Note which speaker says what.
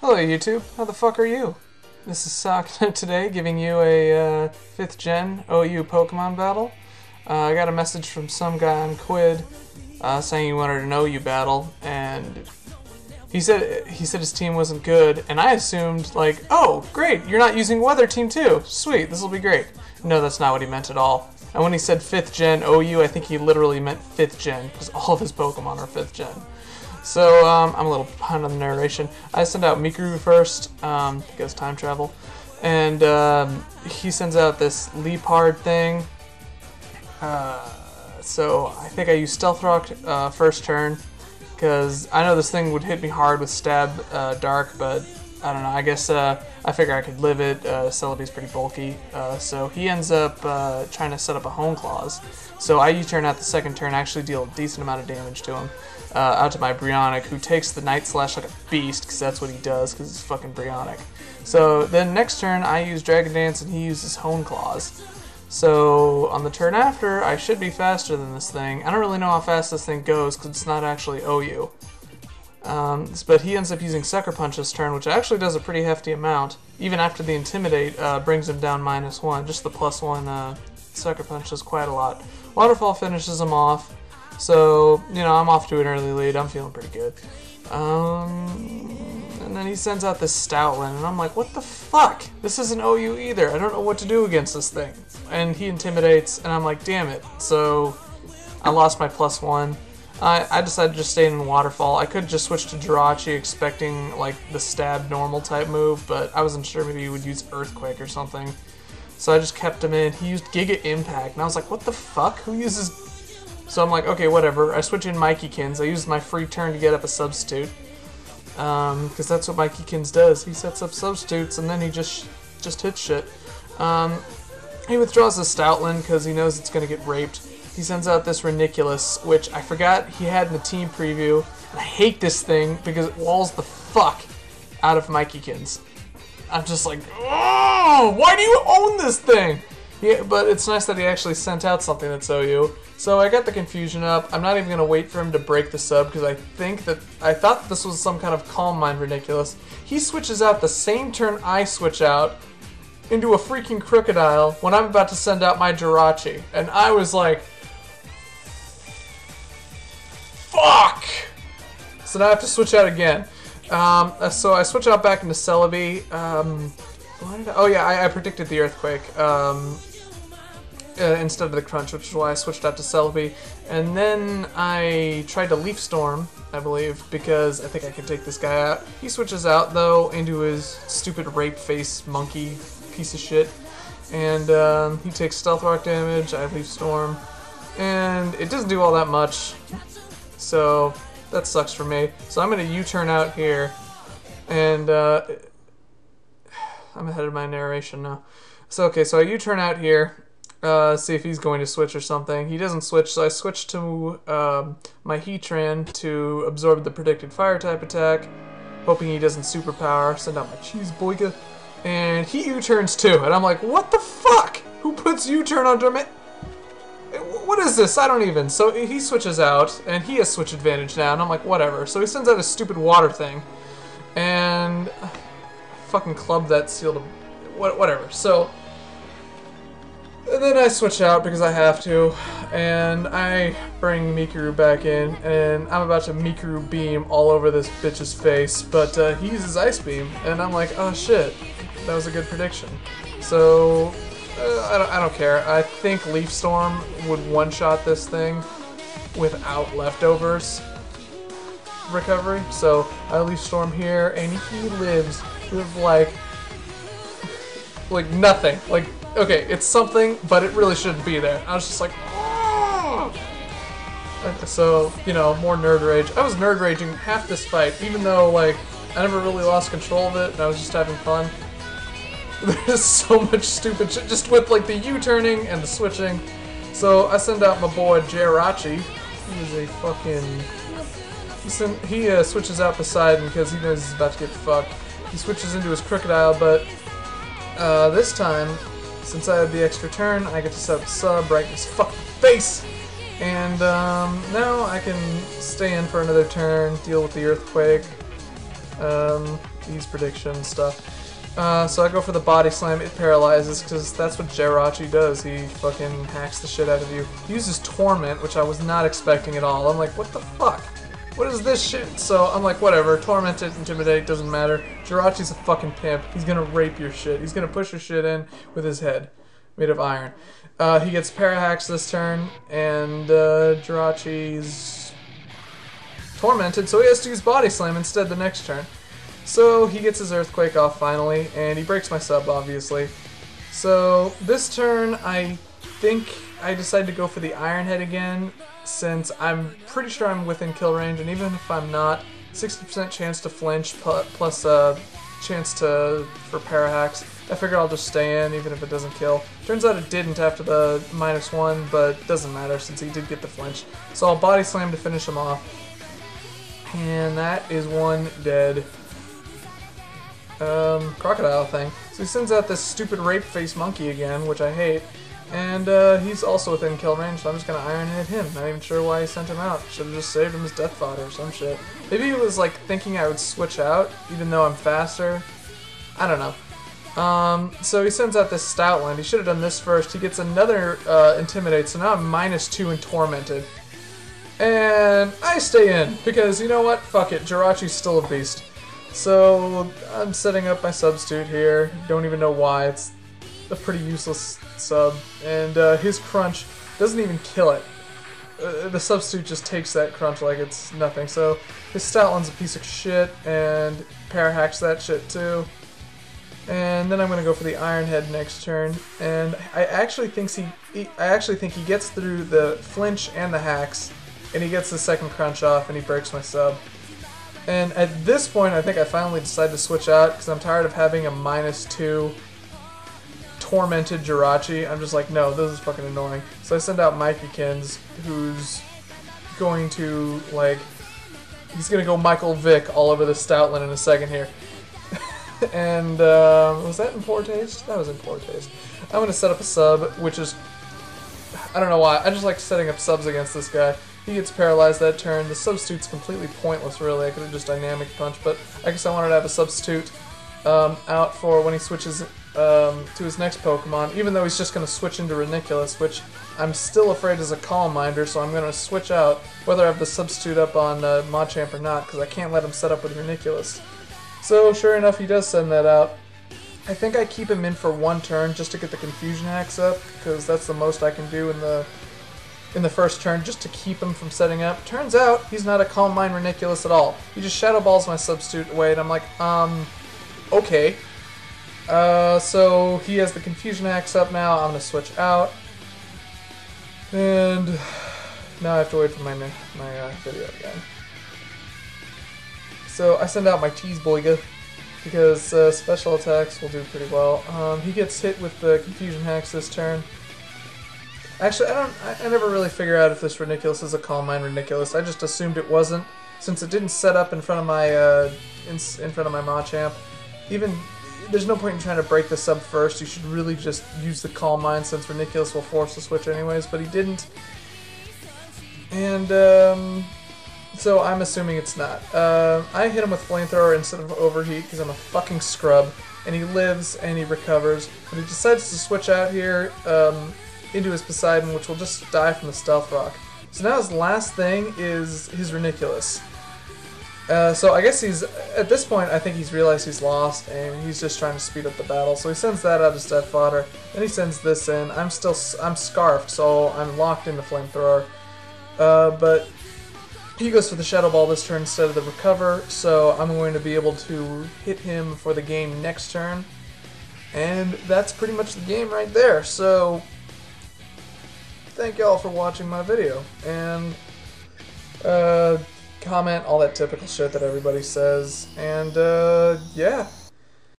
Speaker 1: Hello YouTube, how the fuck are you? This is Sakna today giving you a 5th gen OU Pokemon battle. I got a message from some guy on Quid saying he wanted an OU battle, and he said his team wasn't good, and I assumed like, oh great, you're not using Weather Team too, sweet, this will be great. No, that's not what he meant at all. And when he said 5th gen OU, I think he literally meant 5th gen, because all of his Pokemon are 5th gen. So, I'm a little behind on the narration. I send out Mikuru first, because time travel, and he sends out this Leopard thing. So I think I use Stealth Rock first turn, because I know this thing would hit me hard with Stab Dark, but I don't know, I guess I figure I could live it. Celebi's pretty bulky, so he ends up trying to set up a Hone Claws. So I U-turn out the second turn, actually deal a decent amount of damage to him. Out to my Brionac, who takes the Night Slash like a beast, because that's what he does, because he's fucking Brionac. So then next turn, I use Dragon Dance, and he uses Hone Claws. So on the turn after, I should be faster than this thing. I don't really know how fast this thing goes, because it's not actually OU. But he ends up using Sucker Punch this turn, which actually does a pretty hefty amount. Even after the Intimidate brings him down -1, just the +1 Sucker Punch does quite a lot. Waterfall finishes him off. So, you know, I'm off to an early lead. I'm feeling pretty good. And then he sends out this Stoutland, and I'm like, what the fuck? This isn't OU either. I don't know what to do against this thing. And he intimidates, and I'm like, damn it. So, I lost my +1. I decided to just stay in Waterfall. I could just switch to Jirachi expecting, like, the Stab normal type move, but I wasn't sure maybe he would use Earthquake or something. So I just kept him in. He used Giga Impact, and I was like, what the fuck? Who uses... So I'm like, okay, whatever. I switch in Mikekins. I used my free turn to get up a substitute. Because that's what Mikekins does. He sets up substitutes, and then he just hits shit. He withdraws the Stoutland because he knows it's going to get raped. He sends out this Reniculus, which I forgot he had in the team preview. And I hate this thing because it walls the fuck out of Mikekins. I'm just like, oh, why do you own this thing? Yeah, but it's nice that he actually sent out something that's OU. So I got the confusion up. I'm not even going to wait for him to break the sub because I thought this was some kind of Calm Mind Ridiculous. He switches out the same turn I switch out into a freaking Crocodile when I'm about to send out my Jirachi. And I was like, fuck! So now I have to switch out again. So I switch out back into Celebi. Oh yeah, I predicted the Earthquake instead of the Crunch, which is why I switched out to Celebi. And then I tried to Leaf Storm, I believe, because I think I can take this guy out. He switches out, though, into his stupid rape face monkey piece of shit. And he takes Stealth Rock damage, I Leaf Storm. And it doesn't do all that much, so that sucks for me. So I'm going to U-turn out here, and I'm ahead of my narration now. So okay, so I U-turn out here, see if he's going to switch or something. He doesn't switch, so I switch to my Heatran to absorb the predicted fire type attack, hoping he doesn't superpower. Send out my Cheese Boyga, and he U-turns too, and I'm like, what the fuck? Who puts U-turn on Dermot? What is this? I don't even. So he switches out, and he has switch advantage now, and I'm like, whatever. So he sends out a stupid water thing, and fucking club that sealed him. Whatever. So and then I switch out because I have to, and I bring Mikuru back in, and I'm about to Mikuru beam all over this bitch's face, but he uses Ice Beam, and I'm like, oh shit, that was a good prediction. So I don't care. I think Leaf Storm would one-shot this thing without leftovers recovery. So I Leaf Storm here, and he lives with like nothing. Like, okay, it's something, but it really shouldn't be there. I was just like, oh! So, you know, more nerd rage. I was nerd raging half this fight, even though, like, I never really lost control of it, and I was just having fun. There's so much stupid shit, just with, like, the U-turning and the switching. So, I send out my boy, Jirachi. He is a fucking... He switches out Poseidon because he knows he's about to get fucked. He switches into his Crocodile, but this time, since I had the extra turn, I get to set up sub right in his fucking face. And now I can stay in for another turn, deal with the Earthquake. these prediction stuff. So I go for the body slam, it paralyzes, because that's what Jirachi does. He fucking hacks the shit out of you. He uses Torment, which I was not expecting at all. I'm like, what the fuck? What is this shit? So I'm like, whatever, Torment it, Intimidate, doesn't matter. Jirachi's a fucking pimp. He's gonna rape your shit. He's gonna push your shit in with his head, made of iron. He gets Parahacks this turn, and Jirachi's tormented, so he has to use Body Slam instead the next turn. So he gets his Earthquake off finally, and he breaks my sub, obviously. So this turn, I think I decided to go for the Iron Head again, since I'm pretty sure I'm within kill range, and even if I'm not, 60% chance to flinch plus a chance for Parahacks. I figured I'll just stay in, even if it doesn't kill. Turns out it didn't after the -1, but doesn't matter since he did get the flinch. So I'll Body Slam to finish him off. And that is one dead. Crocodile thing. So he sends out this stupid rape face monkey again, which I hate. And he's also within kill range, so I'm just gonna Iron Hit him. Not even sure why he sent him out. Should've just saved him as death fodder or some shit. Maybe he was like thinking I would switch out, even though I'm faster. I don't know. So he sends out this Stoutland. He should have done this first. He gets another Intimidate, so now I'm -2 and Tormented. And I stay in, because you know what? Fuck it, Jirachi's still a beast. So I'm setting up my substitute here. Don't even know why. It's a pretty useless sub. And his crunch doesn't even kill it. The substitute just takes that crunch like it's nothing. So his Stoutland's a piece of shit, and Parahacks that shit too. And then I'm gonna go for the Iron Head next turn, and I actually think he gets through the flinch and the hacks, and he gets the second crunch off, and he breaks my sub. And at this point, I think I finally decided to switch out because I'm tired of having a -2 tormented Jirachi. I'm just like, no, this is fucking annoying. So I send out Mikekins, who's going to he's gonna go Michael Vick all over the Stoutland in a second here. And, was that in poor taste? That was in poor taste. I'm gonna set up a sub, which is, I don't know why, I just like setting up subs against this guy. He gets paralyzed that turn. The substitute's completely pointless, really. I could have just Dynamic Punch, but I guess I wanted to have a substitute out for when he switches to his next Pokemon, even though he's just gonna switch into Ranunculus, which I'm still afraid is a Calm Minder, so I'm gonna switch out, whether I have the substitute up on Machamp or not, because I can't let him set up with Ranunculus. So, sure enough, he does send that out. I think I keep him in for one turn just to get the Confusion Hacks up, because that's the most I can do in the first turn, just to keep him from setting up. Turns out, he's not a Calm Mind Ranunculus at all. He just Shadow Balls my substitute away, and I'm like, okay. So, he has the Confusion Hacks up now. I'm going to switch out. And now I have to wait for my video again. So I send out my Tease Boyga, because special attacks will do pretty well. He gets hit with the Confusion Hacks this turn. Actually, I never really figure out if this Ranunculus is a Calm Mind Ranunculus. I just assumed it wasn't, since it didn't set up in front of my in front of my Machamp. Even there's no point in trying to break the sub first. You should really just use the Calm Mind, since Ranunculus will force the switch anyways. But he didn't, and so I'm assuming it's not. I hit him with Flamethrower instead of Overheat because I'm a fucking scrub, and he lives and he recovers, but he decides to switch out here into his Poseidon, which will just die from the Stealth Rock. So now his last thing is his Ranunculus. So I guess at this point, I think he's realized he's lost, and he's just trying to speed up the battle. So he sends that out as Death Fodder, then he sends this in. I'm Scarfed, so I'm locked in the Flamethrower. But he goes for the Shadow Ball this turn instead of the Recover, so I'm going to be able to hit him for the game next turn. And that's pretty much the game right there. So thank y'all for watching my video. And comment, all that typical shit that everybody says. And yeah.